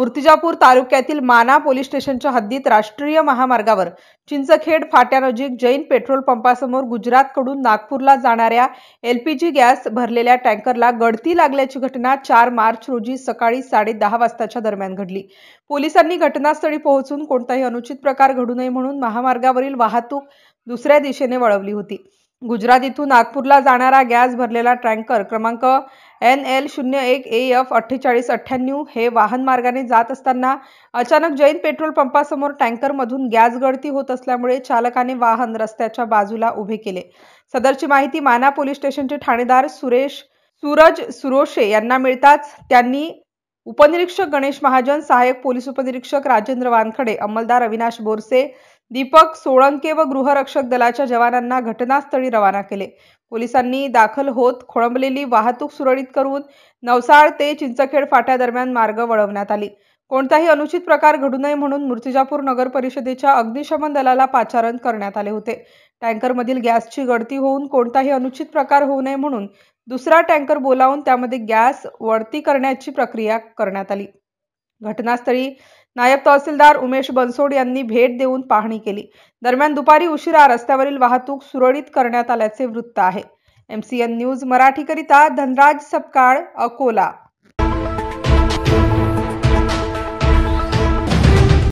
मूर्तिजापूर तालुक्यातील माना पोलीस स्टेशनच्या हद्दीत राष्ट्रीय महामार्गावर चिंचखेड फाट्यानजीक जैन पेट्रोल पंपासमोर गुजरातकडून नागपूरला जाणाऱ्या LPG गॅस भरलेल्या टँकरला गळती लागल्याची घटना 4 मार्च रोजी सकाळी 10:30 वाजताच्या दरम्यान घडली। पोलिसांनी घटनास्थळी पोहोचून कोणताही अनुचित प्रकार घडू नये म्हणून महामार्गावरील वाहतूक दुसऱ्या दिशेने वळवली होती। गुजरात इथून नागपूरला जाणारा गॅस भरलेला टँकर क्रमांक NL01AF 4898 हे वाहन मार्गाने जात असताना अचानक जैन पेट्रोल पंपासमोर टँकरमधून गॅस गळती होत असल्यामुळे चालकाने वाहन रस्त्याच्या बाजूला उभे केले। सदरची माहिती माना पोलीस स्टेशनचे ठाणेदार सूरज सुरोशे यांना मिळताच त्यांनी उपनिरीक्षक गणेश महाजन, सहाय्यक पोलीस उपनिरीक्षक राजेंद्र वानखडे, अंमलदार अविनाश बोरसे, दीपक सोळंके व गृहरक्षक दलाच्या जवानांना घटनास्थळी रवाना केले। पोलिसांनी दाखल होत खोळंबलेली वाहतूक सुरळीत करून नवसाळ ते चिंचखेड फाट्या दरम्यान मार्ग वळवण्यात आली। कोणताही अनुचित प्रकार घडू नये म्हणून मूर्तिजापूर नगर परिषदेच्या अग्निशमन दलाला पाचारण करण्यात आले होते। टँकरमधील गॅसची गळती होऊन कोणताही अनुचित प्रकार होऊ नये म्हणून दुसरा टँकर बोलावून त्यामध्ये गॅस वळती करण्याची प्रक्रिया करण्यात आली। घटनास्थळी नायब तहसीलदार उमेश बनसोड यांनी भेट देऊन पाहणी केली। दरम्यान दुपारी उशिरा रस्त्यावरील वाहतूक सुरळीत करण्यात आल्याचे वृत्त आहे। MCN न्यूज मराठीकरिता धनराज सपकाळ, अकोला।